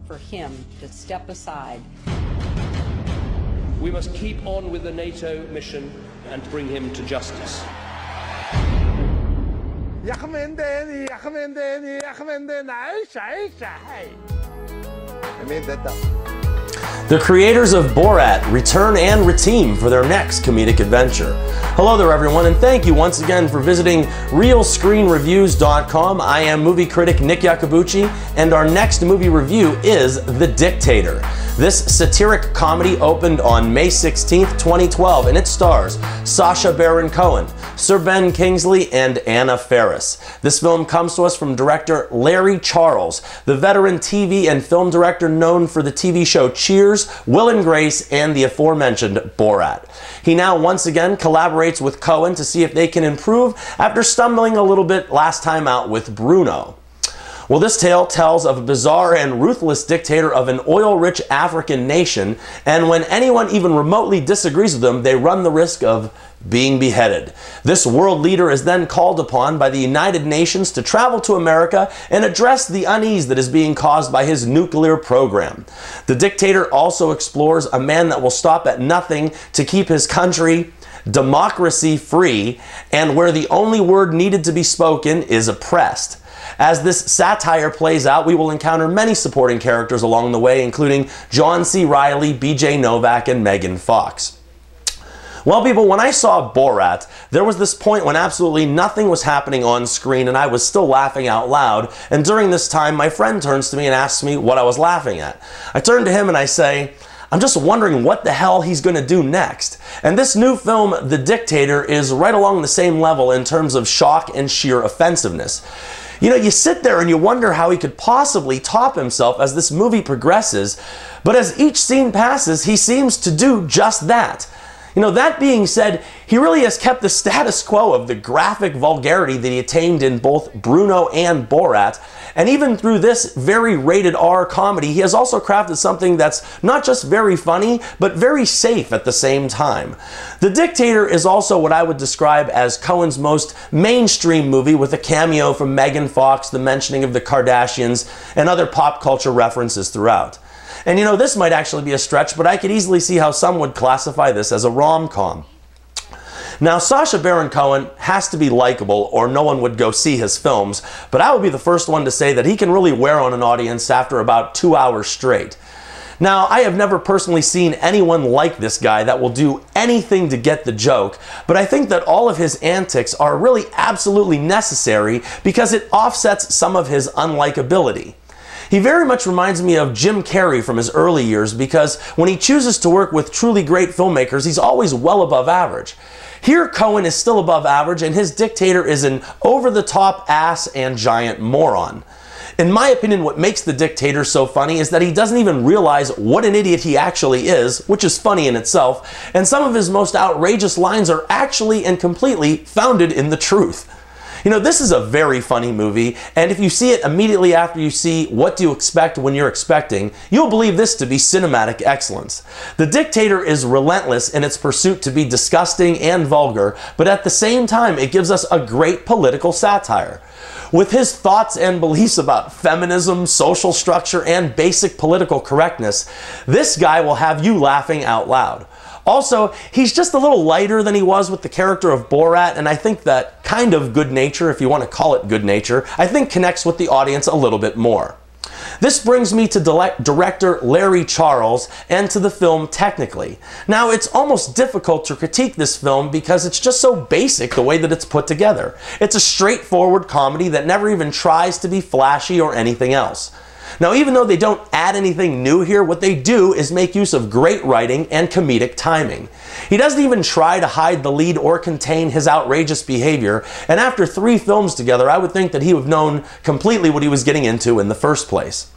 for him to step aside. We must keep on with the NATO mission and bring him to justice. I made that up. The creators of Borat return and reteam for their next comedic adventure. Hello there everyone, and thank you once again for visiting ReelScreenReviews.com. I am movie critic Nick Iacobucci, and our next movie review is The Dictator. This satiric comedy opened on May 16th, 2012, and it stars Sacha Baron Cohen, Sir Ben Kingsley, and Anna Faris. This film comes to us from director Larry Charles, the veteran TV and film director known for the TV show Cheers, Will and Grace, and the aforementioned Borat. He now once again collaborates with Cohen to see if they can improve after stumbling a little bit last time out with Bruno. Well, this tale tells of a bizarre and ruthless dictator of an oil-rich African nation, and when anyone even remotely disagrees with them, they run the risk of being beheaded. This world leader is then called upon by the United Nations to travel to America and address the unease that is being caused by his nuclear program. The dictator also explores a man that will stop at nothing to keep his country democracy free, and where the only word needed to be spoken is oppressed. As this satire plays out, we will encounter many supporting characters along the way, including John C. Reilly, BJ Novak, and Megan Fox. Well, people, when I saw Borat, there was this point when absolutely nothing was happening on screen and I was still laughing out loud. And during this time, my friend turns to me and asks me what I was laughing at. I turn to him and I say, I'm just wondering what the hell he's going to do next. And this new film, The Dictator, is right along the same level in terms of shock and sheer offensiveness. You know, you sit there and you wonder how he could possibly top himself as this movie progresses, but as each scene passes, he seems to do just that. You know, that being said, he really has kept the status quo of the graphic vulgarity that he attained in both Bruno and Borat, and even through this very rated R comedy, he has also crafted something that's not just very funny, but very safe at the same time. The Dictator is also what I would describe as Cohen's most mainstream movie, with a cameo from Megan Fox, the mentioning of the Kardashians, and other pop culture references throughout. And you know, this might actually be a stretch, but I could easily see how some would classify this as a rom-com. Now, Sacha Baron Cohen has to be likable or no one would go see his films, but I would be the first one to say that he can really wear on an audience after about 2 hours straight. Now, I have never personally seen anyone like this guy that will do anything to get the joke, but I think that all of his antics are really absolutely necessary because it offsets some of his unlikability. He very much reminds me of Jim Carrey from his early years because when he chooses to work with truly great filmmakers, he's always well above average. Here, Cohen is still above average, and his Dictator is an over-the-top ass and giant moron. In my opinion, what makes The Dictator so funny is that he doesn't even realize what an idiot he actually is, which is funny in itself, and some of his most outrageous lines are actually and completely founded in the truth. You know, this is a very funny movie, and if you see it immediately after you see What Do You Expect When You're Expecting, you'll believe this to be cinematic excellence. The Dictator is relentless in its pursuit to be disgusting and vulgar, but at the same time, it gives us a great political satire. With his thoughts and beliefs about feminism, social structure, and basic political correctness, this guy will have you laughing out loud. Also, he's just a little lighter than he was with the character of Borat, and I think that kind of good nature, if you want to call it good nature, I think connects with the audience a little bit more. This brings me to director Larry Charles and to the film technically. Now, it's almost difficult to critique this film because it's just so basic the way that it's put together. It's a straightforward comedy that never even tries to be flashy or anything else. Now, even though they don't add anything new here, what they do is make use of great writing and comedic timing. He doesn't even try to hide the lead or contain his outrageous behavior, and after 3 films together, I would think that he would have known completely what he was getting into in the first place.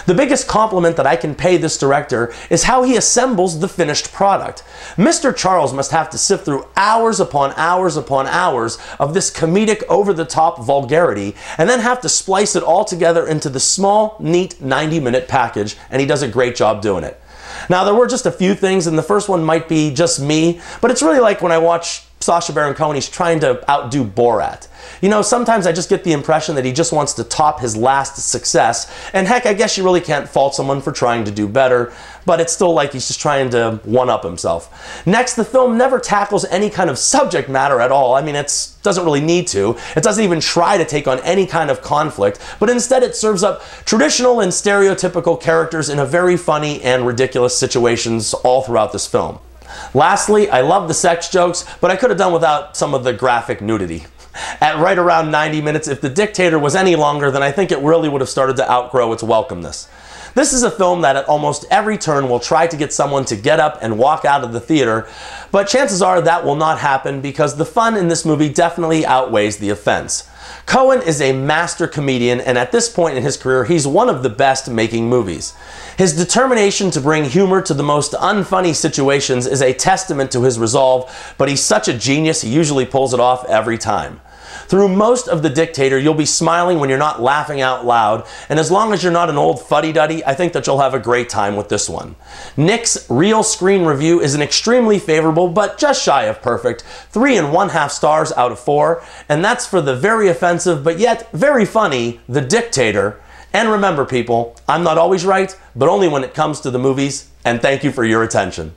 The biggest compliment that I can pay this director is how he assembles the finished product. Mr. Charles must have to sift through hours upon hours upon hours of this comedic over-the-top vulgarity and then have to splice it all together into the small, neat 90-minute package, and he does a great job doing it. Now, there were just a few things, and the first one might be just me, but it's really like when I watch Sacha Baron Cohen, he's trying to outdo Borat. You know, sometimes I just get the impression that he just wants to top his last success, and heck, I guess you really can't fault someone for trying to do better, but it's still like he's just trying to one-up himself. Next, the film never tackles any kind of subject matter at all. I mean, it doesn't really need to. It doesn't even try to take on any kind of conflict, but instead it serves up traditional and stereotypical characters in a very funny and ridiculous situations all throughout this film. Lastly, I love the sex jokes, but I could have done without some of the graphic nudity. At right around 90 minutes, if The Dictator was any longer, then I think it really would have started to outgrow its welcomeness. This is a film that at almost every turn will try to get someone to get up and walk out of the theater, but chances are that will not happen because the fun in this movie definitely outweighs the offense. Cohen is a master comedian, and at this point in his career, he's one of the best making movies. His determination to bring humor to the most unfunny situations is a testament to his resolve, but he's such a genius, he usually pulls it off every time. Through most of The Dictator, you'll be smiling when you're not laughing out loud, and as long as you're not an old fuddy-duddy, I think that you'll have a great time with this one. Nick's Real Screen Review is an extremely favorable, but just shy of perfect, 3 1/2 stars out of 4, and that's for the very offensive, but yet very funny, The Dictator. And remember, people, I'm not always right, but only when it comes to the movies, and thank you for your attention.